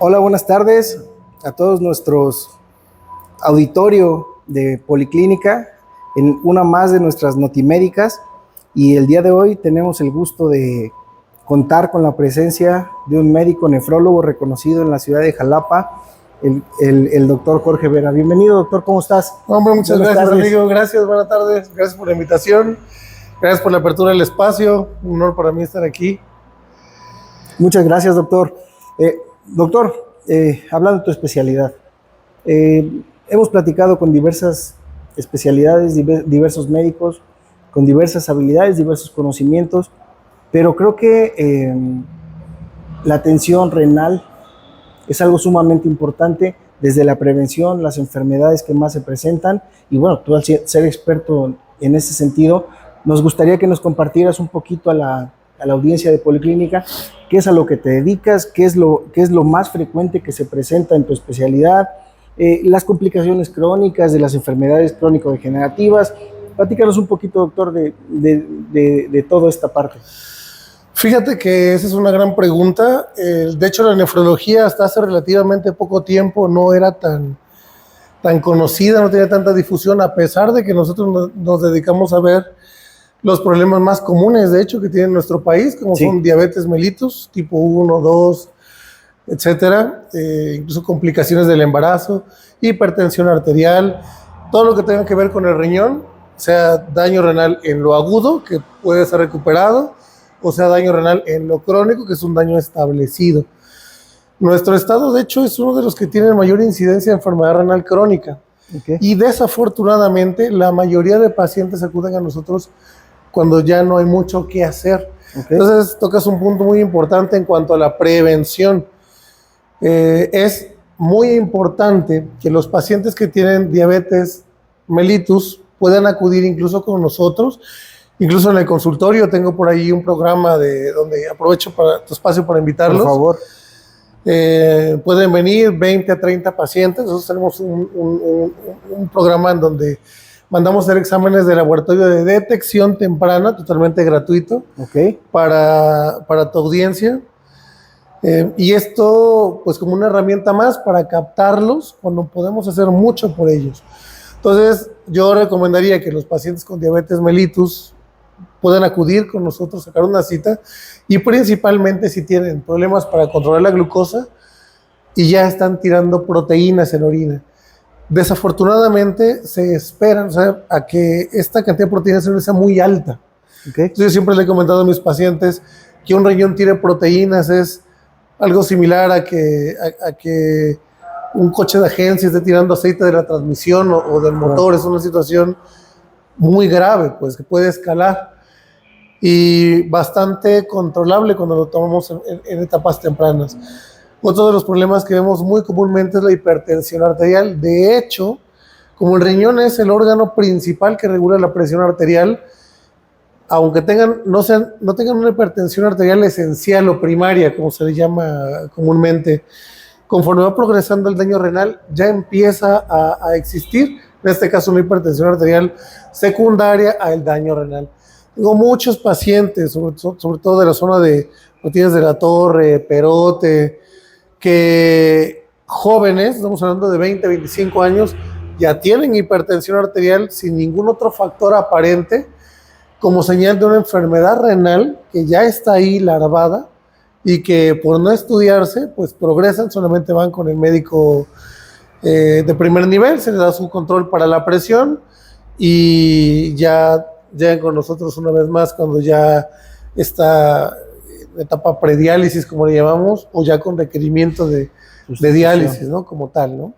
Hola, buenas tardes a todos nuestros auditorio de Policlínica en una más de nuestras notimédicas, y el día de hoy tenemos el gusto de contar con la presencia de un médico nefrólogo reconocido en la ciudad de Jalapa, el doctor Jorge Vera. Bienvenido, doctor, ¿cómo estás? Hombre, muchas gracias, amigo. Gracias, buenas tardes. Gracias por la invitación. Gracias por la apertura del espacio. Un honor para mí estar aquí. Muchas gracias, doctor. Doctor, hablando de tu especialidad, hemos platicado con diversas especialidades, diversos médicos, con diversas habilidades, diversos conocimientos, pero creo que la atención renal es algo sumamente importante desde la prevención, las enfermedades que más se presentan, y bueno, tú al ser experto en ese sentido, nos gustaría que nos compartieras un poquito a la audiencia de Policlínica, qué es a lo que te dedicas, qué es lo más frecuente que se presenta en tu especialidad, las complicaciones crónicas de las enfermedades crónico-degenerativas. Platícanos un poquito, doctor, de toda esta parte. Fíjate que esa es una gran pregunta. De hecho, la nefrología hasta hace relativamente poco tiempo no era tan conocida, no tenía tanta difusión, a pesar de que nosotros nos dedicamos a ver los problemas más comunes, de hecho, que tiene nuestro país, como son diabetes mellitus, tipo 1, 2, etcétera, incluso complicaciones del embarazo, hipertensión arterial, todo lo que tenga que ver con el riñón, sea daño renal en lo agudo, que puede ser recuperado, o sea daño renal en lo crónico, que es un daño establecido. Nuestro estado, de hecho, es uno de los que tiene mayor incidencia de enfermedad renal crónica. Y desafortunadamente, la mayoría de pacientes acuden a nosotros cuando ya no hay mucho que hacer. Entonces, tocas un punto muy importante en cuanto a la prevención. Es muy importante que los pacientes que tienen diabetes mellitus puedan acudir incluso con nosotros. Incluso en el consultorio tengo por ahí un programa donde aprovecho para tu espacio para invitarlos. Por favor. Pueden venir 20 a 30 pacientes. Nosotros tenemos un programa en donde mandamos hacer exámenes de laboratorio de detección temprana, totalmente gratuito, para tu audiencia. Y esto, pues, como una herramienta más para captarlos cuando podemos hacer mucho por ellos. Entonces, yo recomendaría que los pacientes con diabetes mellitus puedan acudir con nosotros, sacar una cita, y principalmente si tienen problemas para controlar la glucosa y ya están tirando proteínas en orina. Desafortunadamente se esperan, o sea, a que esta cantidad de proteínas en orina sea muy alta. Entonces, yo siempre le he comentado a mis pacientes que un riñón tire proteínas es algo similar a que un coche de agencia esté tirando aceite de la transmisión o del motor. Es una situación muy grave, pues, que puede escalar y bastante controlable cuando lo tomamos en etapas tempranas. Otro de los problemas que vemos muy comúnmente es la hipertensión arterial. De hecho, como el riñón es el órgano principal que regula la presión arterial, aunque no tengan una hipertensión arterial esencial o primaria, como se le llama comúnmente, conforme va progresando el daño renal, ya empieza a existir, en este caso, una hipertensión arterial secundaria al daño renal. Tengo muchos pacientes, sobre todo de la zona de Martínez de la Torre, Perote, que jóvenes, estamos hablando de 20, 25 años, ya tienen hipertensión arterial sin ningún otro factor aparente, como señal de una enfermedad renal que ya está ahí larvada y que por no estudiarse, pues progresan, solamente van con el médico de primer nivel, se les da su control para la presión y ya llegan con nosotros una vez más cuando ya está etapa prediálisis, como le llamamos, o ya con requerimiento de diálisis, ¿no? Como tal, ¿no?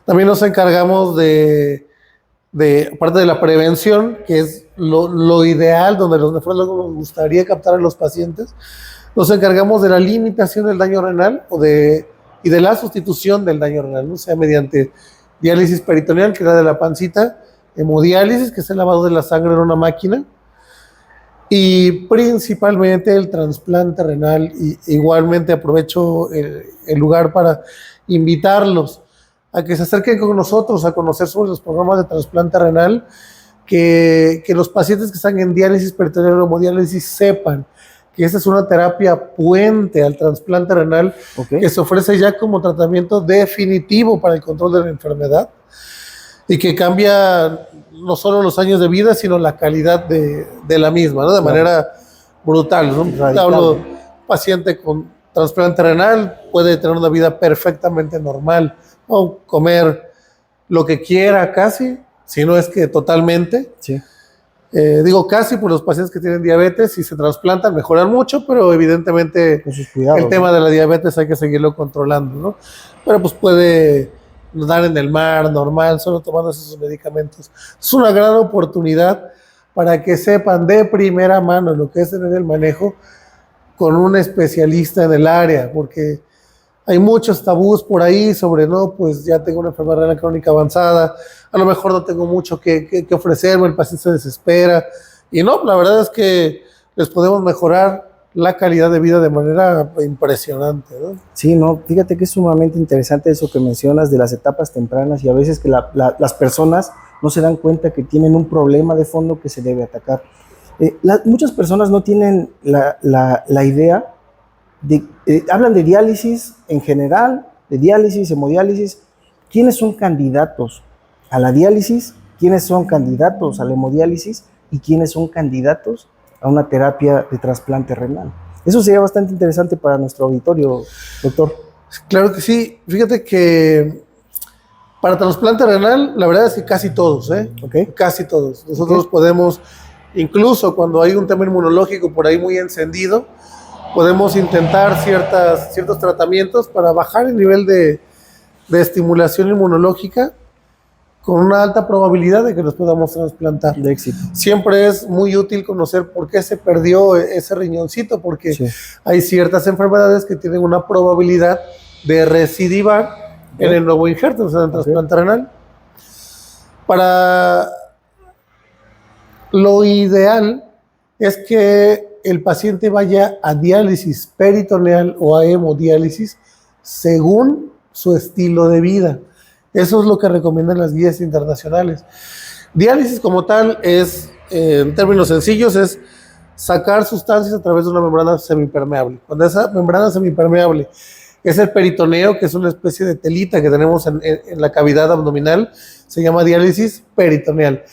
También nos encargamos aparte de la prevención, que es lo ideal, donde los nefrólogos nos gustaría captar a los pacientes, nos encargamos de la limitación del daño renal y de la sustitución del daño renal, ¿no? Sea mediante diálisis peritoneal, que es la de la pancita, hemodiálisis, que es el lavado de la sangre en una máquina, y principalmente el trasplante renal. Y igualmente aprovecho el lugar para invitarlos a que se acerquen con nosotros a conocer sobre los programas de trasplante renal, que los pacientes que están en diálisis peritoneal o hemodiálisis sepan que esta es una terapia puente al trasplante renal, que se ofrece ya como tratamiento definitivo para el control de la enfermedad y que cambia no solo los años de vida, sino la calidad de la misma, ¿no? De manera brutal, ¿no? Hablo, paciente con trasplante renal puede tener una vida perfectamente normal, o comer lo que quiera casi, si no es que totalmente. Sí. Digo casi por los pacientes que tienen diabetes, si se trasplantan mejoran mucho, pero evidentemente con sus cuidados, el tema de la diabetes hay que seguirlo controlando, ¿no? Pero pues puede nadar en el mar normal, solo tomando esos medicamentos. Es una gran oportunidad para que sepan de primera mano lo que es tener el manejo con un especialista en el área, porque hay muchos tabús por ahí sobre, no, pues ya tengo una enfermedad renal crónica avanzada, a lo mejor no tengo mucho que ofrecerme, el paciente se desespera, y no, la verdad es que les podemos mejorar la calidad de vida de manera impresionante, ¿no? Sí, no, fíjate que es sumamente interesante eso que mencionas de las etapas tempranas y a veces que las personas no se dan cuenta que tienen un problema de fondo que se debe atacar. Muchas personas no tienen la idea hablan de diálisis en general, de diálisis, hemodiálisis. ¿Quiénes son candidatos a la diálisis? ¿Quiénes son candidatos a la hemodiálisis? ¿Y quiénes son candidatos a una terapia de trasplante renal? Eso sería bastante interesante para nuestro auditorio, doctor. Claro que sí. Fíjate que para trasplante renal, la verdad es que casi todos, Casi todos. Nosotros podemos, incluso cuando hay un tema inmunológico por ahí muy encendido, podemos intentar ciertos tratamientos para bajar el nivel de estimulación inmunológica con una alta probabilidad de que los podamos trasplantar. De éxito. Siempre es muy útil conocer por qué se perdió ese riñoncito, porque hay ciertas enfermedades que tienen una probabilidad de recidivar en el nuevo injerto, o sea, en el trasplante renal. Para lo ideal es que el paciente vaya a diálisis peritoneal o a hemodiálisis según su estilo de vida. Eso es lo que recomiendan las guías internacionales. Diálisis como tal es, en términos sencillos, es sacar sustancias a través de una membrana semipermeable. Cuando esa membrana semipermeable es el peritoneo, que es una especie de telita que tenemos en la cavidad abdominal, se llama diálisis peritoneal.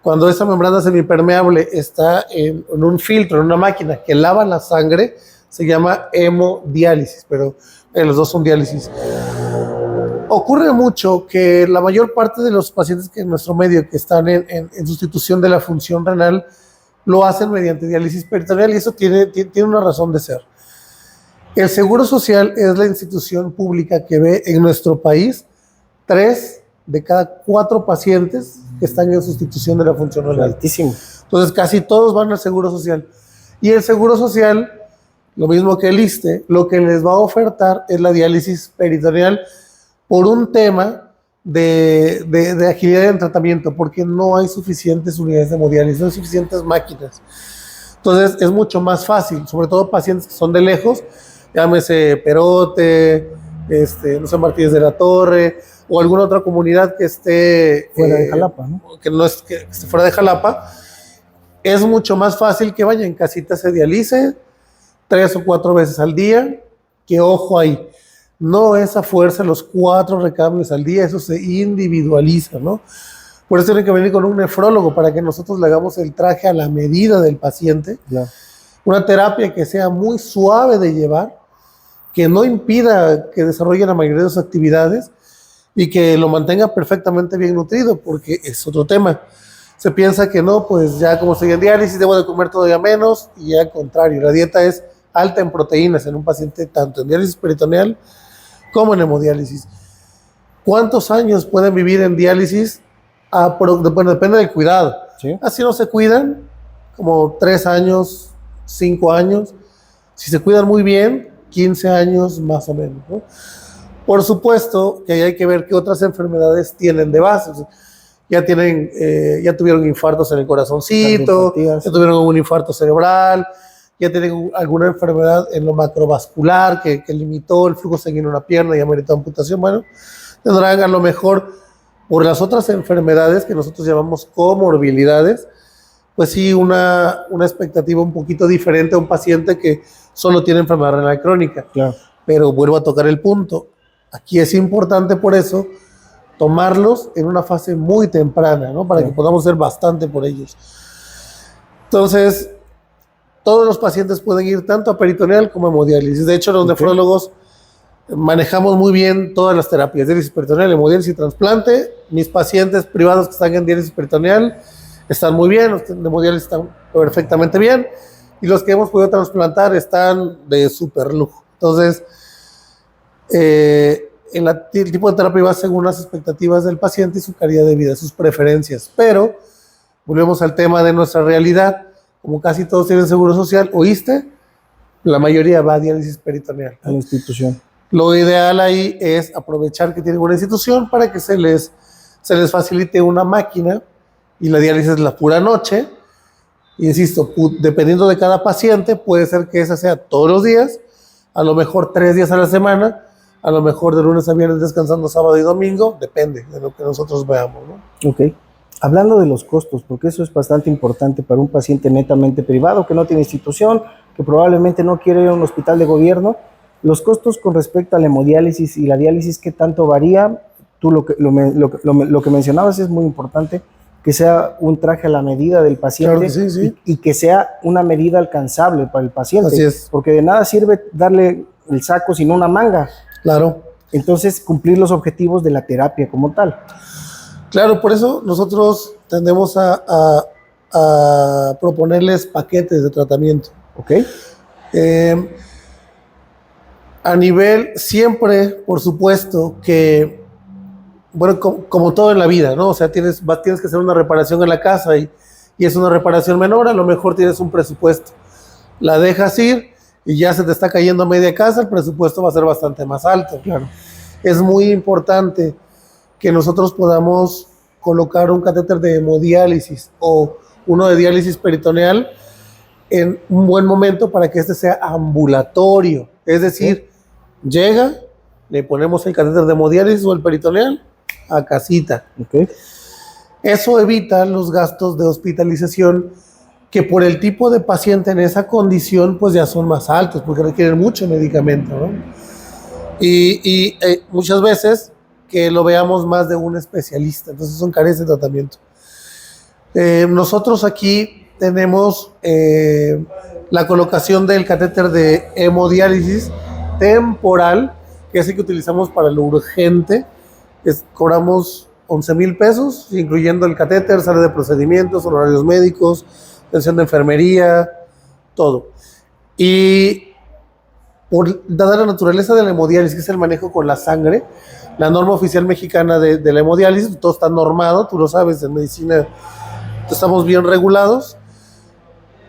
Cuando esa membrana semipermeable está en un filtro, en una máquina que lava la sangre, se llama hemodiálisis, pero los dos son diálisis. Ocurre mucho que la mayor parte de los pacientes que en nuestro medio que están en sustitución de la función renal lo hacen mediante diálisis peritoneal y eso tiene una razón de ser. El Seguro Social es la institución pública que ve en nuestro país 3 de cada 4 pacientes que están en sustitución de la función renal. Altísimo. Entonces casi todos van al Seguro Social. Y el Seguro Social, lo mismo que el ISSSTE, lo que les va a ofertar es la diálisis peritoneal por un tema de agilidad en tratamiento, porque no hay suficientes unidades de hemodiálisis, no hay suficientes máquinas. Entonces es mucho más fácil, sobre todo pacientes que son de lejos, llámese Perote, no sé, Martínez de la Torre, o alguna otra comunidad que esté fuera de Jalapa, ¿no? Que esté fuera de Jalapa, es mucho más fácil que vaya en casita, se dialice 3 o 4 veces al día, que ojo ahí, no es a fuerza los 4 recambios al día, eso se individualiza, ¿no? Por eso tiene que venir con un nefrólogo para que nosotros le hagamos el traje a la medida del paciente. Ya. Una terapia que sea muy suave de llevar, que no impida que desarrolle la mayoría de sus actividades y que lo mantenga perfectamente bien nutrido, porque es otro tema. Se piensa que no, pues ya como estoy en diálisis debo de comer todavía menos, y al contrario, la dieta es alta en proteínas en un paciente tanto en diálisis peritoneal como en hemodiálisis. ¿Cuántos años pueden vivir en diálisis? Bueno, depende del cuidado. ¿Sí? Así no se cuidan, como 3 años, 5 años. Si se cuidan muy bien, 15 años más o menos, ¿no? Por supuesto que ahí hay que ver qué otras enfermedades tienen de base. O sea, ya tuvieron infartos en el corazoncito, ya tuvieron un infarto cerebral, ya tienen alguna enfermedad en lo macrovascular que limitó el flujo sanguíneo en una pierna y ameritó amputación. Bueno, tendrán a lo mejor por las otras enfermedades que nosotros llamamos comorbilidades, pues sí, una expectativa un poquito diferente a un paciente que solo tiene enfermedad renal crónica. Claro. Pero vuelvo a tocar el punto. Aquí es importante por eso tomarlos en una fase muy temprana, ¿no? Para que podamos hacer bastante por ellos. Entonces, todos los pacientes pueden ir tanto a peritoneal como a hemodiálisis. De hecho, los nefrólogos manejamos muy bien todas las terapias, diálisis peritoneal, hemodiálisis y trasplante. Mis pacientes privados que están en diálisis peritoneal están muy bien, los de hemodiálisis están perfectamente bien, y los que hemos podido trasplantar están de súper lujo. Entonces, el tipo de terapia va según las expectativas del paciente y su calidad de vida, sus preferencias. Pero volvemos al tema de nuestra realidad. Como casi todos tienen seguro social, ¿oíste? La mayoría va a diálisis peritoneal. A la institución. Lo ideal ahí es aprovechar que tienen una institución para que se les facilite una máquina, y la diálisis es la pura noche. Insisto, dependiendo de cada paciente, puede ser que esa sea todos los días, a lo mejor 3 días a la semana, a lo mejor de lunes a viernes descansando sábado y domingo, depende de lo que nosotros veamos, ¿no? Ok. Hablando de los costos, porque eso es bastante importante para un paciente netamente privado, que no tiene institución, que probablemente no quiere ir a un hospital de gobierno, los costos con respecto a la hemodiálisis y la diálisis, ¿qué tanto varía? Tú lo que mencionabas es muy importante, que sea un traje a la medida del paciente. Claro que sí. Y que sea una medida alcanzable para el paciente. Así es. Porque de nada sirve darle el saco sin una manga. Claro. Entonces, cumplir los objetivos de la terapia como tal. Claro, por eso nosotros tendemos a proponerles paquetes de tratamiento. Ok. A nivel, siempre, por supuesto, que, bueno, como todo en la vida, ¿no? O sea, tienes que hacer una reparación en la casa y es una reparación menor, a lo mejor tienes un presupuesto. La dejas ir y ya se te está cayendo media casa, el presupuesto va a ser bastante más alto. Claro. Es muy importante que nosotros podamos colocar un catéter de hemodiálisis o uno de diálisis peritoneal en un buen momento para que este sea ambulatorio. Es decir, llega, le ponemos el catéter de hemodiálisis o el peritoneal a casita. Okay. Eso evita los gastos de hospitalización que por el tipo de paciente en esa condición pues ya son más altos porque requieren mucho medicamento, ¿no? Y muchas veces que lo veamos más de un especialista, entonces son carencias de tratamiento. Nosotros aquí tenemos la colocación del catéter de hemodiálisis temporal, que es el que utilizamos para lo urgente. Cobramos 11,000 pesos, incluyendo el catéter, sala de procedimientos, honorarios médicos, atención de enfermería, todo. Y dada la naturaleza de la hemodiálisis, que es el manejo con la sangre, la norma oficial mexicana de la hemodiálisis, todo está normado, tú lo sabes, en medicina estamos bien regulados.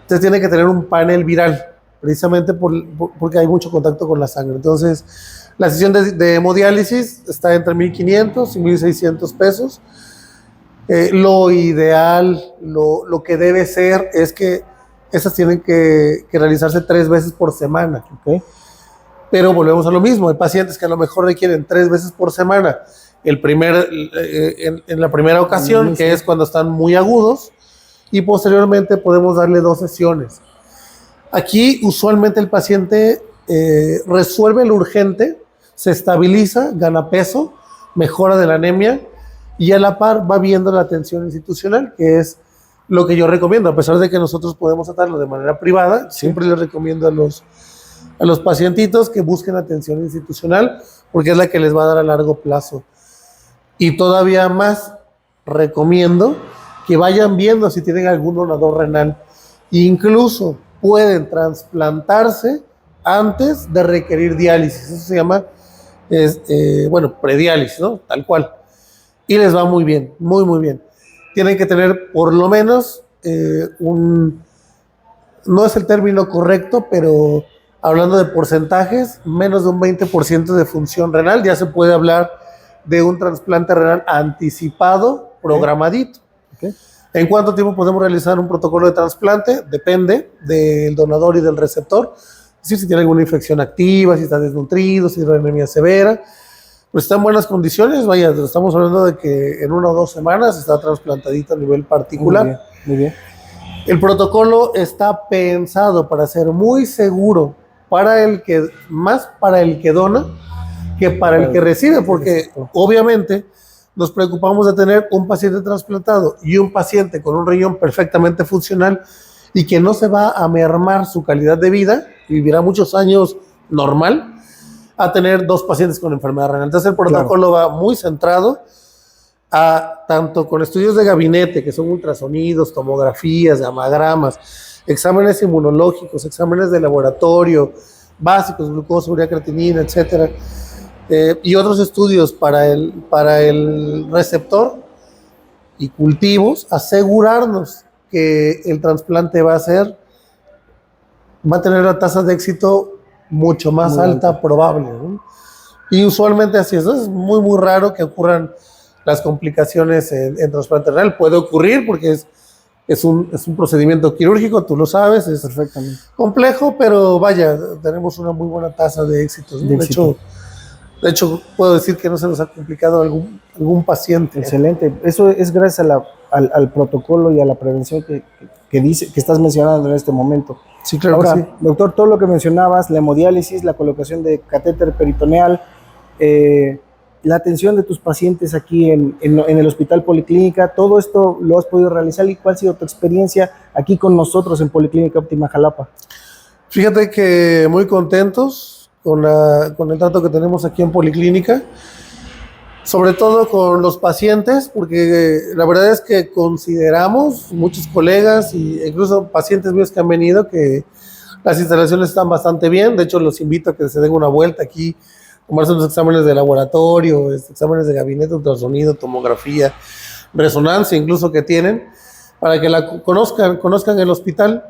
Entonces tiene que tener un panel viral, precisamente porque hay mucho contacto con la sangre. Entonces, la sesión de hemodiálisis está entre 1,500 y 1,600 pesos. Lo ideal, lo que debe ser es que esas tienen que realizarse 3 veces por semana. ¿Okay? Pero volvemos a lo mismo, hay pacientes que a lo mejor requieren 3 veces por semana en la primera ocasión, que es cuando están muy agudos, y posteriormente podemos darle 2 sesiones. Aquí usualmente el paciente resuelve lo urgente, se estabiliza, gana peso, mejora de la anemia y a la par va viendo la atención institucional, que es lo que yo recomiendo. A pesar de que nosotros podemos tratarlo de manera privada, siempre les recomiendo a los pacientitos que busquen atención institucional porque es la que les va a dar a largo plazo. Y todavía más recomiendo que vayan viendo si tienen algún donador renal. Incluso pueden trasplantarse antes de requerir diálisis. Eso se llama, prediálisis, ¿no? Tal cual. Y les va muy bien, muy, muy bien. Tienen que tener por lo menos no es el término correcto, pero hablando de porcentajes, menos de un 20% de función renal. Ya se puede hablar de un trasplante renal anticipado, programadito. Okay. ¿En cuánto tiempo podemos realizar un protocolo de trasplante? Depende del donador y del receptor. Es decir, si tiene alguna infección activa, si está desnutrido, si tiene anemia severa. Pues está en buenas condiciones. Vaya, estamos hablando de que en 1 o 2 semanas está trasplantadito a nivel particular. Muy bien, muy bien. El protocolo está pensado para ser muy seguro más para el que dona que para el que recibe, porque obviamente nos preocupamos de tener un paciente trasplantado y un paciente con un riñón perfectamente funcional y que no se va a mermar su calidad de vida y vivirá muchos años normal, a tener 2 pacientes con enfermedad renal. Entonces el protocolo va muy centrado a tanto con estudios de gabinete, que son ultrasonidos, tomografías, gamagramas, exámenes inmunológicos, exámenes de laboratorio básicos, glucosa, urea, creatinina, etcétera, y otros estudios para el receptor y cultivos, asegurarnos que el trasplante va a tener la tasa de éxito mucho más alta, probable, ¿no? Y usualmente así es muy, muy raro que ocurran las complicaciones en trasplante renal. Puede ocurrir porque es un procedimiento quirúrgico, tú lo sabes, es perfectamente complejo, pero vaya, tenemos una muy buena tasa de éxito, ¿no? De hecho, puedo decir que no se nos ha complicado algún paciente. Excelente. Eso es gracias al protocolo y a la prevención que estás mencionando en este momento. Sí, claro. Ahora, que sí. Doctor, todo lo que mencionabas, la hemodiálisis, la colocación de catéter peritoneal, la atención de tus pacientes aquí en el Hospital Policlínica, todo esto lo has podido realizar. ¿Y cuál ha sido tu experiencia aquí con nosotros en Policlínica Óptima Jalapa? Fíjate que muy contentos con el trato que tenemos aquí en Policlínica, sobre todo con los pacientes, porque la verdad es que consideramos, muchos colegas e incluso pacientes míos que han venido, que las instalaciones están bastante bien. De hecho, los invito a que se den una vuelta aquí, tomarse los exámenes de laboratorio, exámenes de gabinete, ultrasonido, tomografía, resonancia incluso que tienen, para que conozcan el hospital.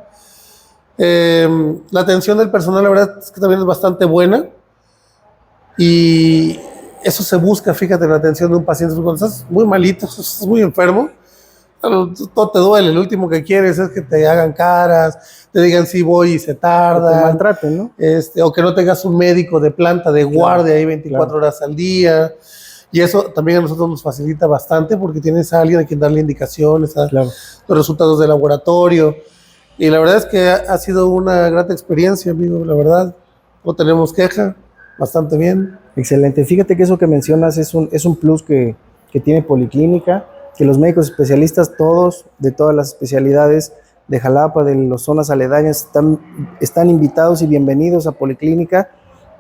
La atención del personal, la verdad es que también es bastante buena, y eso se busca, fíjate, en la atención de un paciente. Cuando estás muy malito, estás muy enfermo, todo te duele. Lo último que quieres es que te hagan caras, te digan sí voy y se tarda, que te maltraten, ¿no? O que no tengas un médico de planta de guardia ahí 24 horas al día. Y eso también a nosotros nos facilita bastante, porque tienes a alguien a quien darle indicaciones, los resultados de laboratorio. Y la verdad es que ha sido una grata experiencia, amigo, la verdad. No tenemos queja, bastante bien. Excelente. Fíjate que eso que mencionas es un plus que tiene Policlínica, que los médicos especialistas, todos, de todas las especialidades de Jalapa, de las zonas aledañas, están invitados y bienvenidos a Policlínica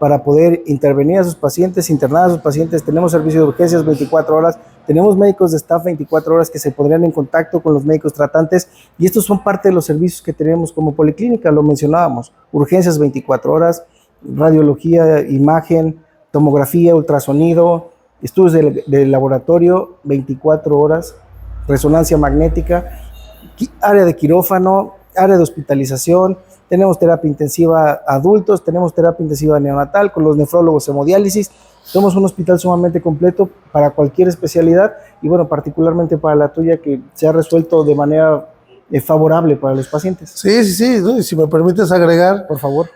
para poder intervenir a sus pacientes, internar a sus pacientes. Tenemos servicio de urgencias 24 horas, tenemos médicos de staff 24 horas que se pondrían en contacto con los médicos tratantes, y estos son parte de los servicios que tenemos como Policlínica, lo mencionábamos: urgencias 24 horas, radiología, imagen, tomografía, ultrasonido, estudios de laboratorio 24 horas, resonancia magnética, área de quirófano, área de hospitalización. Tenemos terapia intensiva adultos, tenemos terapia intensiva neonatal con los nefrólogos, hemodiálisis. Somos un hospital sumamente completo para cualquier especialidad, y bueno, particularmente para la tuya, que se ha resuelto de manera favorable para los pacientes. Sí, ¿no? Y si me permites agregar, por favor.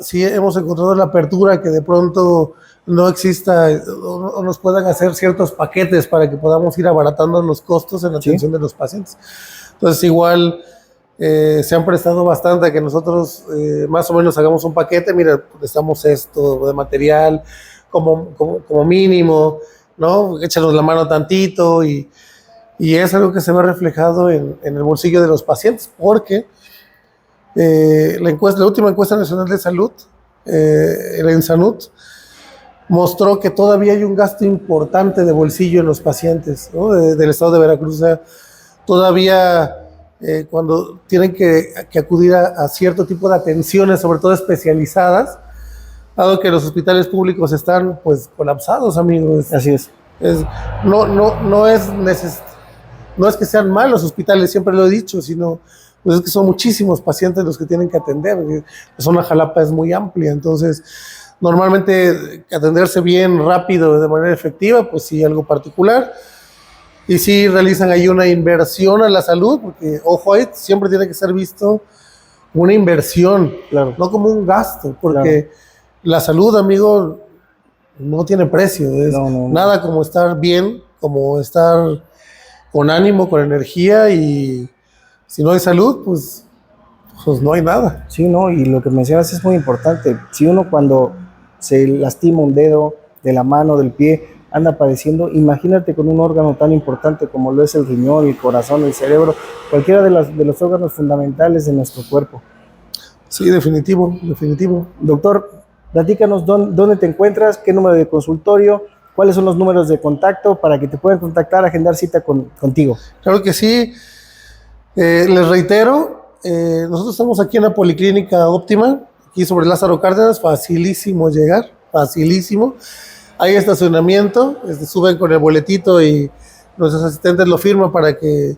Sí, hemos encontrado la apertura que de pronto no exista o nos puedan hacer ciertos paquetes para que podamos ir abaratando los costos en la atención de los pacientes. Entonces, igual se han prestado bastante a que nosotros más o menos hagamos un paquete. Mira, estamos esto de material como mínimo, ¿no? Échanos la mano tantito, y es algo que se ve reflejado en el bolsillo de los pacientes, porque la última encuesta nacional de salud, el ENSANUT, mostró que todavía hay un gasto importante de bolsillo en los pacientes, ¿no? del estado de Veracruz. O sea, todavía cuando tienen que acudir a cierto tipo de atenciones, sobre todo especializadas, dado que los hospitales públicos están pues colapsados, amigos. Así es. No es que sean malos hospitales, siempre lo he dicho, sino pues es que son muchísimos pacientes los que tienen que atender. La zona Jalapa es muy amplia, entonces normalmente atenderse bien, rápido, de manera efectiva, pues sí, algo particular. Y sí realizan ahí una inversión a la salud, porque, ojo, ahí siempre tiene que ser visto una inversión, claro, no como un gasto, porque la salud, amigo, no tiene precio. Es nada como estar bien, como estar con ánimo, con energía, y Si no hay salud, pues no hay nada. Sí, no, y lo que mencionas es muy importante. Si uno cuando se lastima un dedo de la mano, del pie, anda padeciendo, imagínate con un órgano tan importante como lo es el riñón, el corazón, el cerebro, cualquiera de los órganos fundamentales de nuestro cuerpo. Sí, definitivo, definitivo. Doctor, platícanos dónde te encuentras, qué número de consultorio, cuáles son los números de contacto para que te puedan contactar, agendar cita contigo. Claro que sí. Les reitero, nosotros estamos aquí en la Policlínica Óptima, aquí sobre Lázaro Cárdenas, facilísimo llegar, facilísimo. Hay estacionamiento, suben con el boletito y nuestros asistentes lo firman para que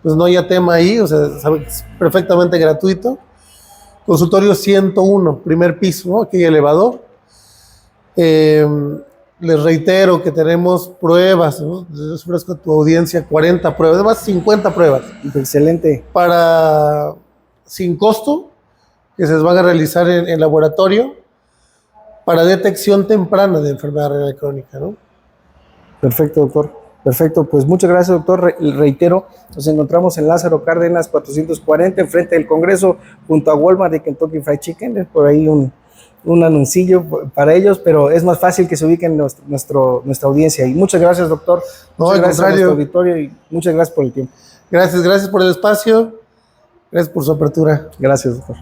pues, no haya tema ahí, o sea, es perfectamente gratuito. Consultorio 101, primer piso, ¿no? Aquí hay elevador. Les reitero que tenemos pruebas, ¿no? Les ofrezco a tu audiencia 40 pruebas, además 50 pruebas. Excelente. Sin costo, que se van a realizar en laboratorio para detección temprana de enfermedad renal crónica, ¿no? Perfecto, doctor. Perfecto, pues muchas gracias, doctor. Reitero, nos encontramos en Lázaro Cárdenas 440, enfrente del Congreso, junto a Walmart de Kentucky Fried Chicken. Es por ahí un anuncillo para ellos, pero es más fácil que se ubiquen nuestra audiencia. Y muchas gracias, doctor. Muchas gracias a nuestro auditorio y muchas gracias por el tiempo. Gracias por el espacio. Gracias por su apertura. Gracias, doctor.